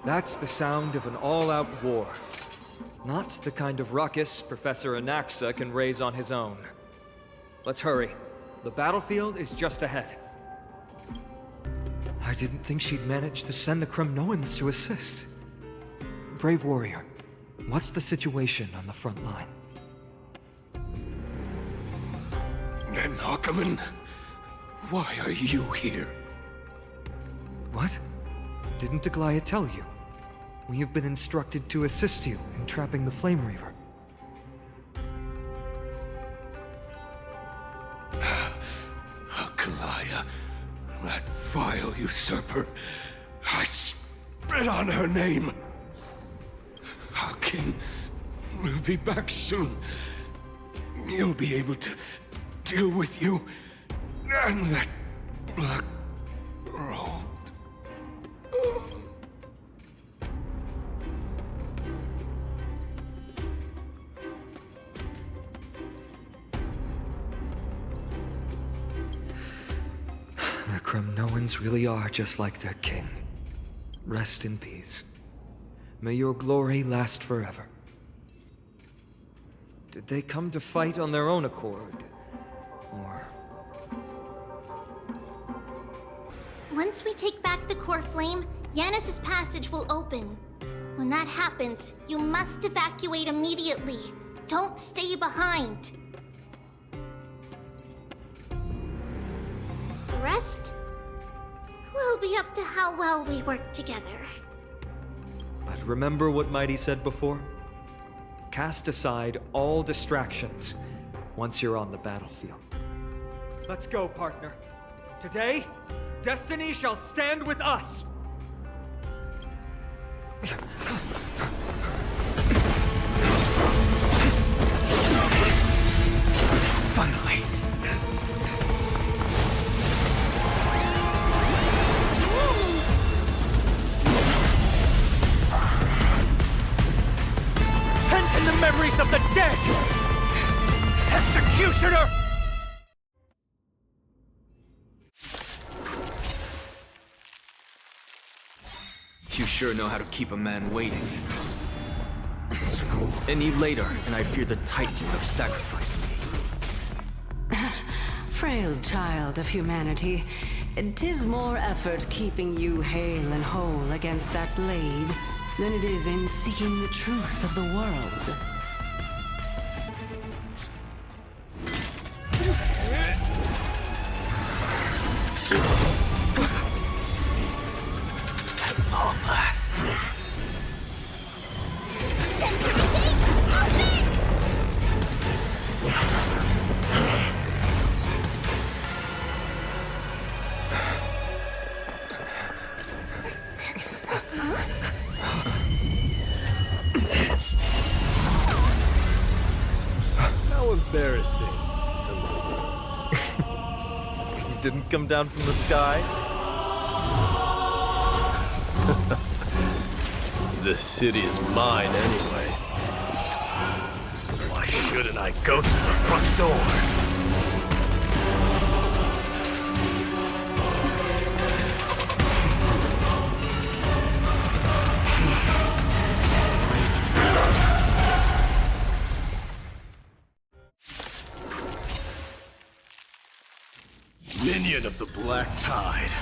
That's the sound of an all-out war. Not the kind of ruckus Professor Anaxa can raise on his own. Let's hurry. The battlefield is just ahead. I didn't think she'd manage to send the Kremnoans to assist. Brave warrior, what's the situation on the front line? Nanakamon, why are you here? What? Didn't Aglaya tell you? We have been instructed to assist you in trapping the Flame Reaver. Aglaya, that vile usurper. I spit on her name. Our king will be back soon. He'll be able to deal with you and that black robe. The Kremnoans really are just like their king. Rest in peace. May your glory last forever. Did they come to fight on their own accord? Or... Once we take back the core flame, Yanis's passage will open. When that happens, you must evacuate immediately. Don't stay behind. The rest will be up to how well we work together. But remember what Mydei said before? Cast aside all distractions once you're on the battlefield. Let's go, partner. Today, destiny shall stand with us! Finally! Pent in the memories of the dead! Executioner! You sure know how to keep a man waiting. Any later, and I fear the Titan would have sacrificed me. Frail child of humanity, 'tis more effort keeping you hale and whole against that blade than it is in seeking the truth of the world. At long last. How embarrassing. You didn't come down from the sky? This city is mine anyway. So why shouldn't I go through the front door? Minion of the Black Tide,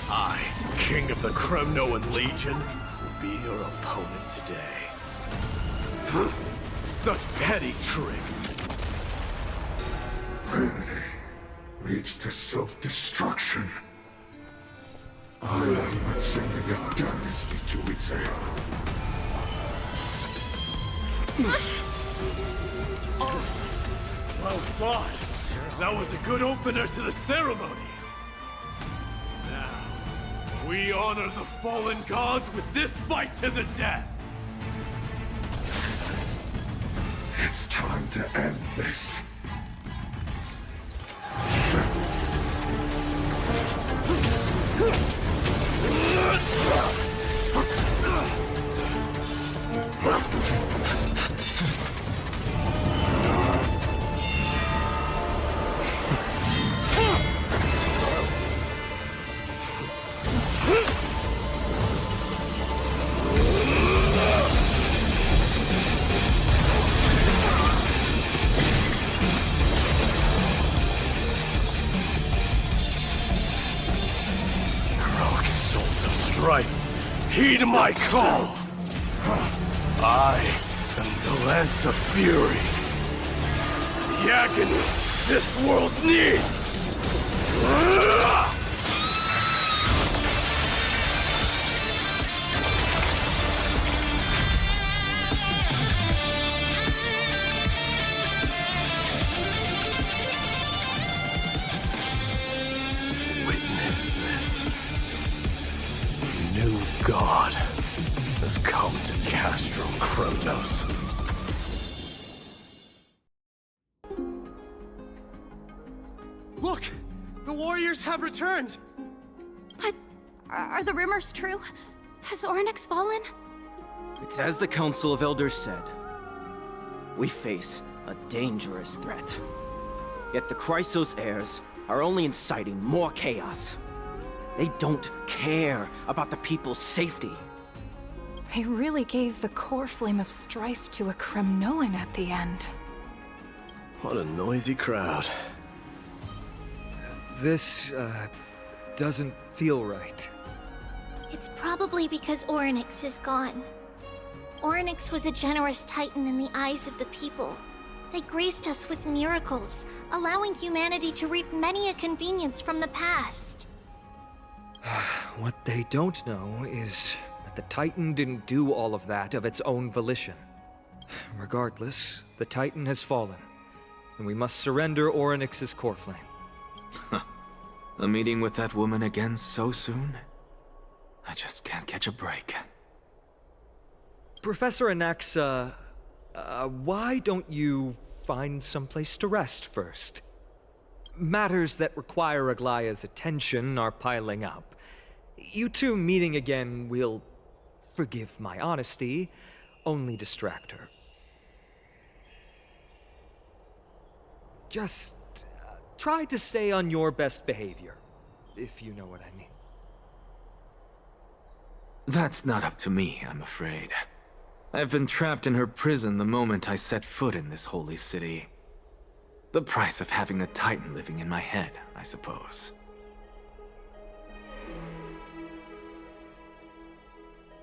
I, King of the Kremnoan Legion, will be your opponent today. Such petty tricks. Vanity leads to self-destruction. I am not sending a dynasty to its end. Well fought. That was a good opener to the ceremony. Now, we honor the fallen gods with this fight to the death. It's time to end this. Heed my call! I am the Lance of Fury. The agony this world needs! Witness this. A new god has come to Castro Kronos. Look! The warriors have returned! But are the rumors true? Has Oryx fallen? It's as the Council of Elders said. We face a dangerous threat. Yet the Chrysos heirs are only inciting more chaos. They don't care about the people's safety. They really gave the core flame of strife to a Kremnoan at the end. What a noisy crowd. This, doesn't feel right. It's probably because Oryx is gone. Oryx was a generous titan in the eyes of the people. They graced us with miracles, allowing humanity to reap many a convenience from the past. What they don't know is that the Titan didn't do all of that of its own volition. Regardless, the Titan has fallen, and we must surrender Oryx's core flame. A meeting with that woman again so soon? I just can't catch a break. Professor Anaxa, why don't you find someplace to rest first? Matters that require Aglaya's attention are piling up. You two meeting again will, forgive my honesty, only distract her. Just try to stay on your best behavior, if you know what I mean. That's not up to me, I'm afraid. I've been trapped in her prison the moment I set foot in this holy city. The price of having a Titan living in my head, I suppose.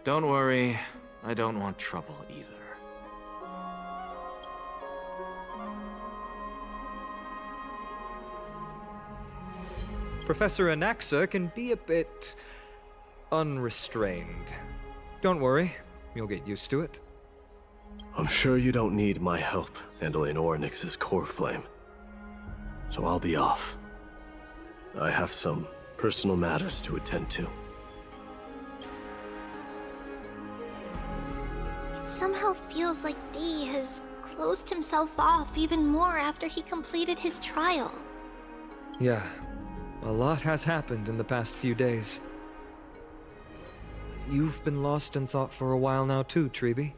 Don't worry, I don't want trouble either. Professor Anaxa can be a bit unrestrained. Don't worry, you'll get used to it. I'm sure you don't need my help handling Oryx's core flame. So I'll be off. I have some personal matters to attend to. It somehow feels like D has closed himself off even more after he completed his trial. Yeah, a lot has happened in the past few days. You've been lost in thought for a while now too, Treeby.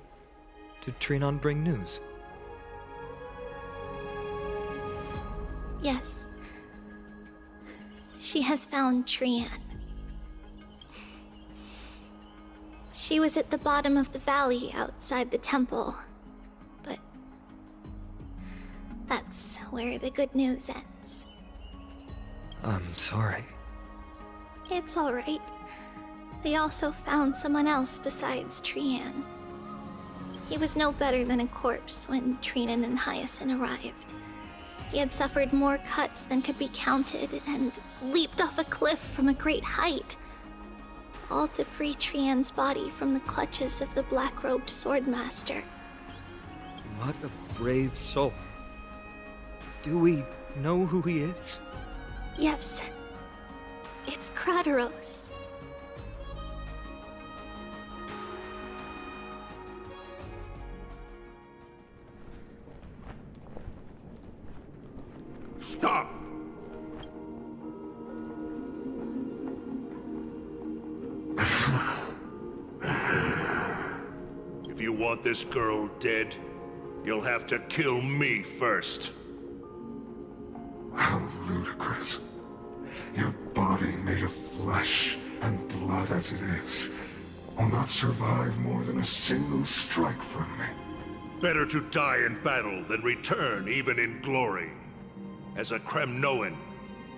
Did Trinon bring news? Yes. She has found Trian. She was at the bottom of the valley outside the temple. But that's where the good news ends. I'm sorry. It's alright. They also found someone else besides Trian. He was no better than a corpse when Trinan and Hyacine arrived. He had suffered more cuts than could be counted and leaped off a cliff from a great height, all to free Trian's body from the clutches of the black-robed swordmaster. What a brave soul. Do we know who he is? Yes, it's Krataros. Stop! If you want this girl dead, you'll have to kill me first. How ludicrous. Your body made of flesh and blood as it is will not survive more than a single strike from me. Better to die in battle than return even in glory. As a Kremnoan,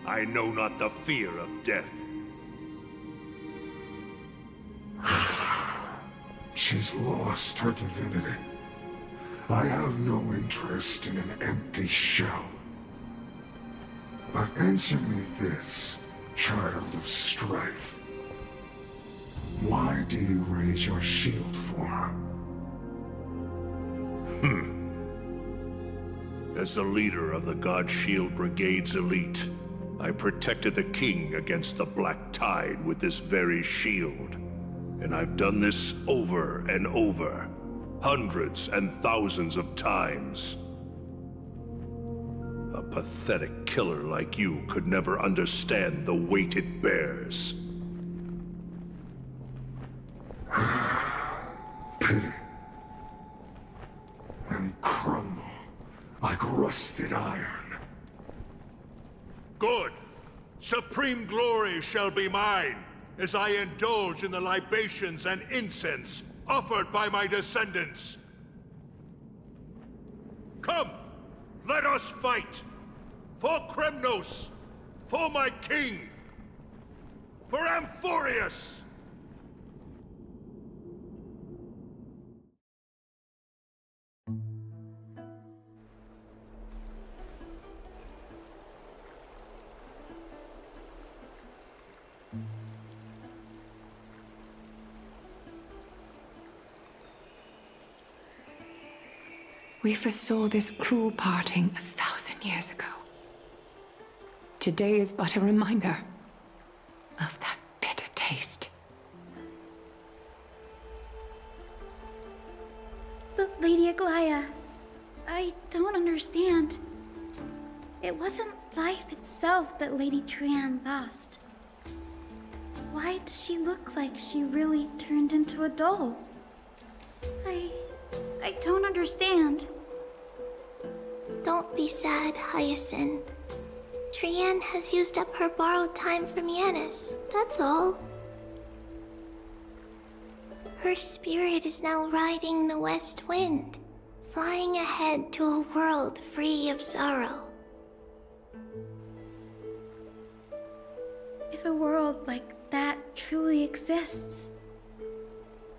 I know not the fear of death. She's lost her divinity. I have no interest in an empty shell. But answer me this, child of strife. Why do you raise your shield for her? As the leader of the God Shield Brigade's elite, I protected the king against the Black Tide with this very shield. And I've done this over and over, hundreds and thousands of times. A pathetic killer like you could never understand the weight it bears. Pity. And crumble like rusted iron. Good! Supreme glory shall be mine, as I indulge in the libations and incense offered by my descendants. Come, let us fight! For Kremnos! For my king! For Amphoreus! We foresaw this cruel parting 1,000 years ago. Today is but a reminder of that bitter taste. But Lady Aglaya, I don't understand. It wasn't life itself that Lady Trian lost. Why does she look like she really turned into a doll? I don't understand. Don't be sad, Hyacine. Trian has used up her borrowed time from Yanis, that's all. Her spirit is now riding the west wind, flying ahead to a world free of sorrow. If a world like that truly exists,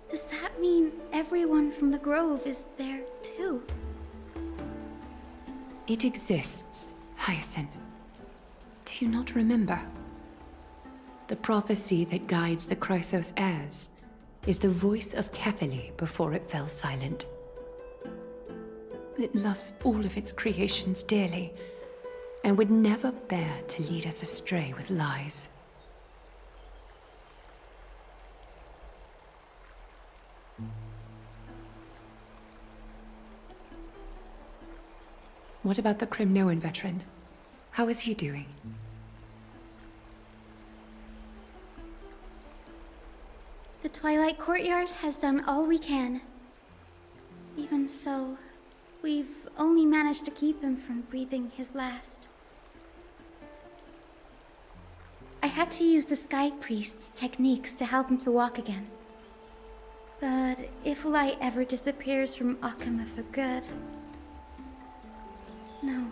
does that mean everyone from the Grove is there too? It exists, Hyacine. Do you not remember? The prophecy that guides the Chrysos heirs is the voice of Kefili before it fell silent. It loves all of its creations dearly, and would never bear to lead us astray with lies. What about the Crimnoan veteran? How is he doing? The Twilight Courtyard has done all we can. Even so, we've only managed to keep him from breathing his last. I had to use the Sky Priest's techniques to help him to walk again. But if light ever disappears from Akama for good... No.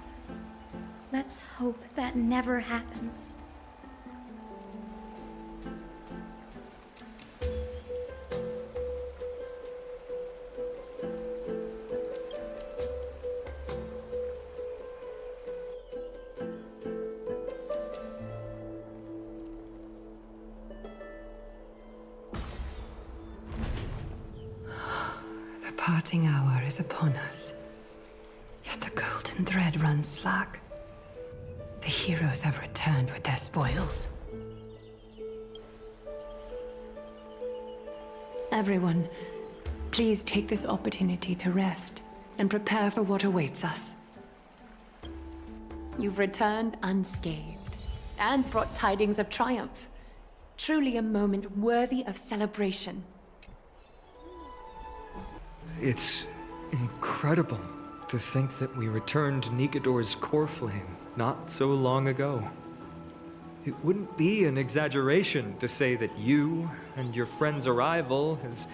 Let's hope that never happens. The parting hour is upon us. Yet the golden thread runs slack. The heroes have returned with their spoils. Everyone, please take this opportunity to rest and prepare for what awaits us. You've returned unscathed and brought tidings of triumph. Truly a moment worthy of celebration. It's incredible to think that we returned Nigador's core flame not so long ago. It wouldn't be an exaggeration to say that you and your friend's arrival has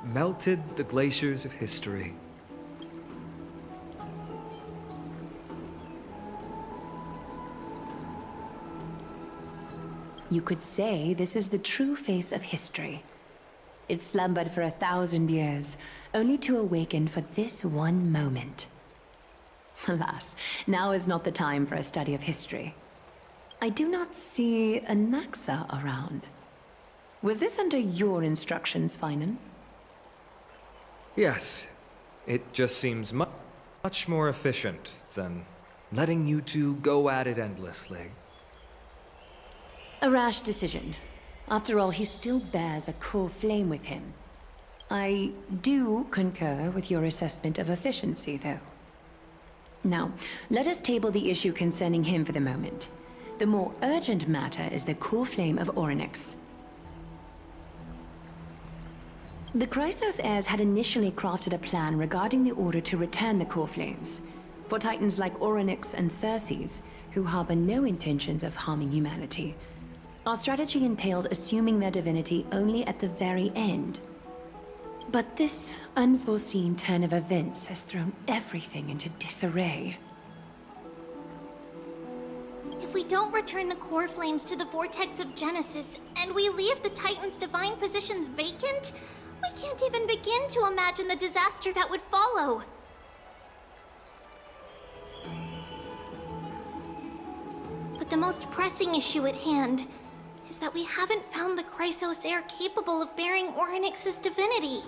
melted the glaciers of history. You could say this is the true face of history. It slumbered for 1,000 years, only to awaken for this one moment. Alas, now is not the time for a study of history. I do not see a Naxa around. Was this under your instructions, Phainon? Yes. It just seems much more efficient than letting you two go at it endlessly. A rash decision. After all, he still bears a core flame with him. I do concur with your assessment of efficiency, though. Now, let us table the issue concerning him for the moment. The more urgent matter is the core flame of Orynyx. The Chrysos heirs had initially crafted a plan regarding the order to return the core flames. For titans like Orynyx and Circes, who harbor no intentions of harming humanity, our strategy entailed assuming their divinity only at the very end. But this unforeseen turn of events has thrown everything into disarray. If we don't return the core flames to the vortex of Genesis, and we leave the Titan's divine positions vacant, we can't even begin to imagine the disaster that would follow. But the most pressing issue at hand is that we haven't found the Chrysos heir capable of bearing Orynyx's divinity.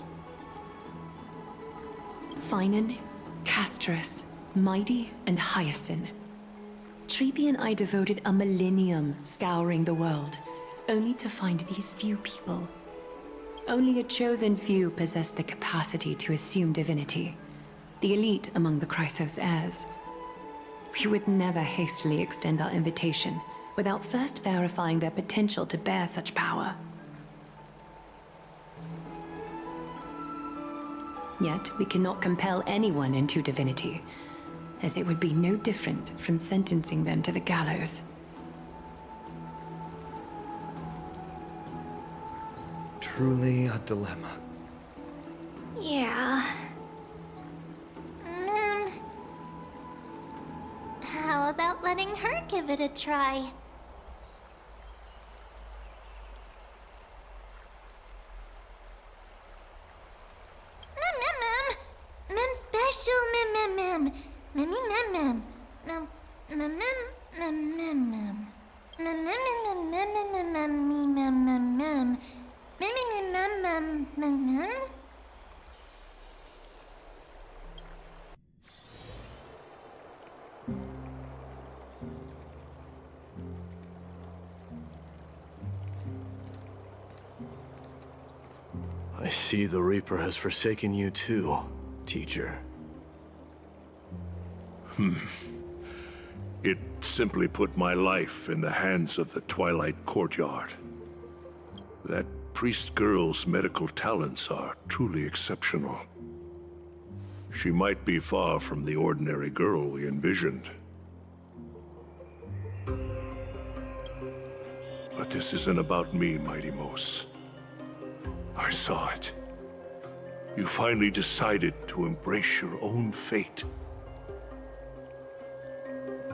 Phainon, Castorice, Mydei, and Hyacine. Treepy and I devoted a millennium scouring the world, only to find these few people. Only a chosen few possess the capacity to assume divinity, the elite among the Chrysos heirs. We would never hastily extend our invitation without first verifying their potential to bear such power. Yet, we cannot compel anyone into divinity, as it would be no different from sentencing them to the gallows. Truly a dilemma. Yeah. How about letting her give it a try? Mem special mem. Mem. I see the Reaper has forsaken you too, teacher. It simply put my life in the hands of the Twilight Courtyard. That priest girl's medical talents are truly exceptional. She might be far from the ordinary girl we envisioned. But this isn't about me, Mydeimos. I saw it. You finally decided to embrace your own fate.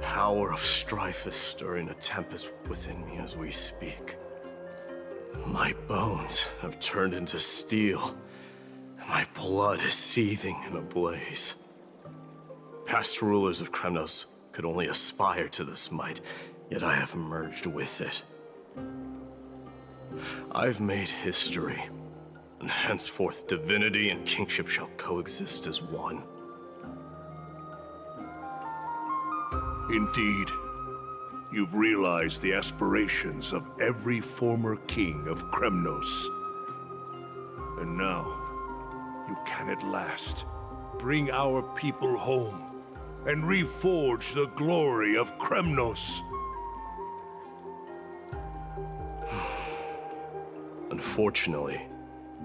Power of strife is stirring a tempest within me as we speak. My bones have turned into steel, and my blood is seething in a blaze. Past rulers of Kremnos could only aspire to this might, yet I have merged with it. I've made history, and henceforth divinity and kingship shall coexist as one. Indeed, you've realized the aspirations of every former king of Kremnos. And now, you can at last bring our people home and reforge the glory of Kremnos. Unfortunately,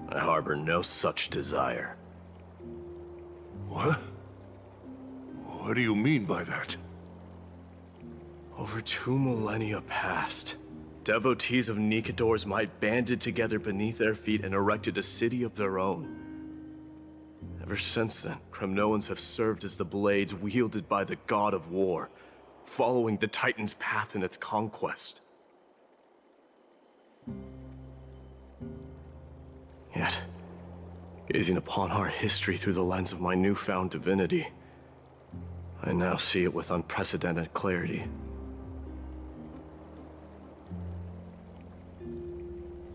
I harbor no such desire. What? What do you mean by that? Over 2 millennia past, devotees of Nikedor's might banded together beneath their feet and erected a city of their own. Ever since then, Kremnoans have served as the blades wielded by the god of war, following the Titan's path in its conquest. Yet, gazing upon our history through the lens of my newfound divinity, I now see it with unprecedented clarity.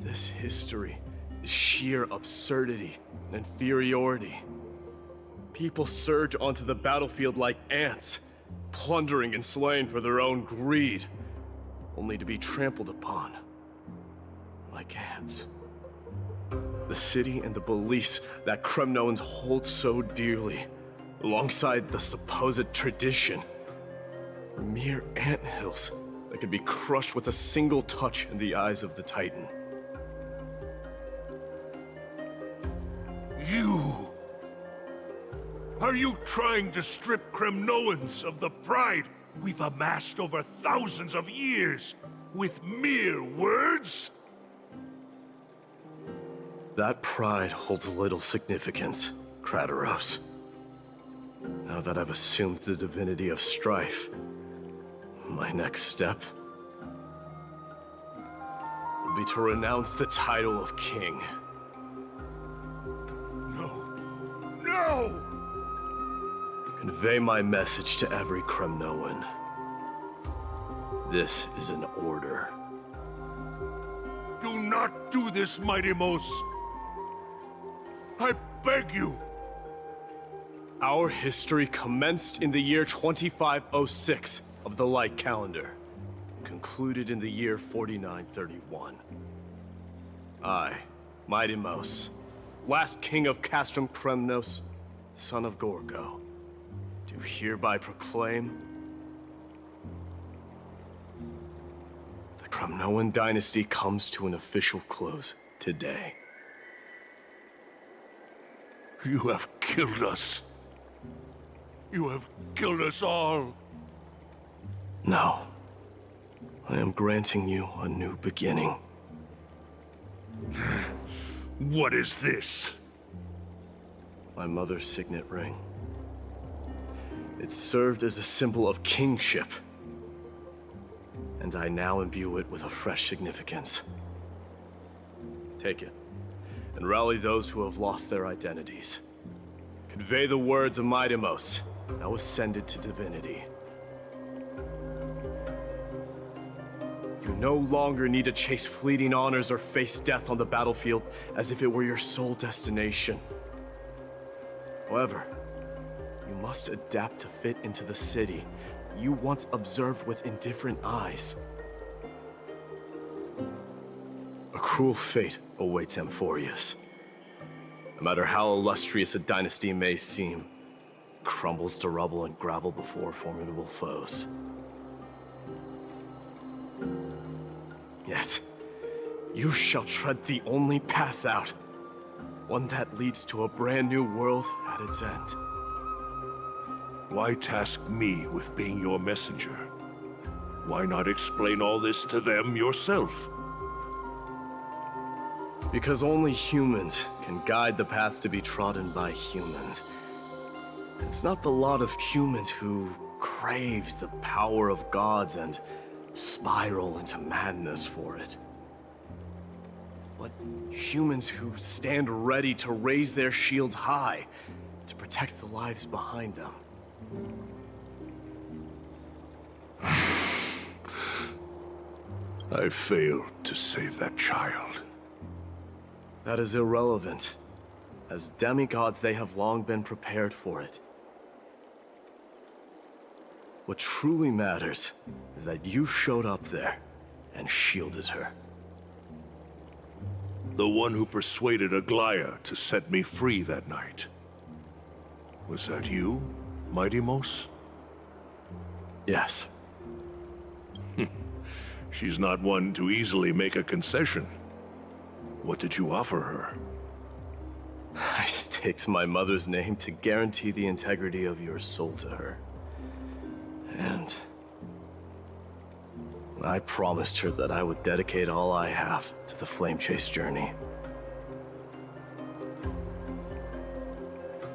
This history is sheer absurdity and inferiority. People surge onto the battlefield like ants, plundering and slaying for their own greed, only to be trampled upon like ants. The city and the beliefs that Kremnoans hold so dearly, alongside the supposed tradition, are mere anthills that could be crushed with a single touch in the eyes of the Titan. You! Are you trying to strip Kremnoans of the pride we've amassed over thousands of years with mere words? That pride holds little significance, Trailblaze. Now that I've assumed the divinity of strife, my next step will be to renounce the title of king. No! Convey my message to every Kremnoan. This is an order. Do not do this, Mydeimos! I beg you! Our history commenced in the year 2506 of the Light Calendar, concluded in the year 4931. I, Mydeimos, last king of Castrum Kremnos, son of Gorgo, do hereby proclaim the Kremnoan dynasty comes to an official close today. You have killed us. You have killed us all. No. I am granting you a new beginning. What is this? My mother's signet ring. It served as a symbol of kingship, and I now imbue it with a fresh significance. Take it, and rally those who have lost their identities. Convey the words of Mydeimos, now ascended to divinity. You no longer need to chase fleeting honors or face death on the battlefield as if it were your sole destination. However, you must adapt to fit into the city you once observed with indifferent eyes. A cruel fate awaits Amphoreus. No matter how illustrious a dynasty may seem, it crumbles to rubble and gravel before formidable foes. Yet, you shall tread the only path out, one that leads to a brand new world at its end. Why task me with being your messenger? Why not explain all this to them yourself? Because only humans can guide the path to be trodden by humans. It's not the lot of humans who crave the power of gods and spiral into madness for it. But humans who stand ready to raise their shields high to protect the lives behind them. I failed to save that child. That is irrelevant. As demigods, they have long been prepared for it. What truly matters is that you showed up there and shielded her. The one who persuaded Aglaya to set me free that night. Was that you, Mydeimos? Yes. She's not one to easily make a concession. What did you offer her? I staked my mother's name to guarantee the integrity of your soul to her. And I promised her that I would dedicate all I have to the Flame Chase journey.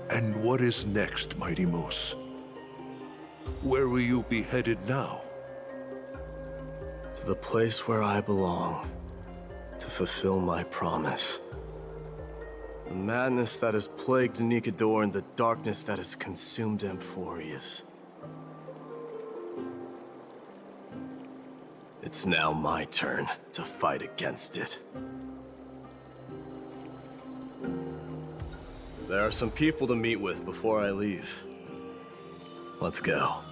And what is next, Mydeimos? Where will you be headed now? To the place where I belong, to fulfill my promise. The madness that has plagued Nikador and the darkness that has consumed Amphoreus. It's now my turn to fight against it. There are some people to meet with before I leave. Let's go.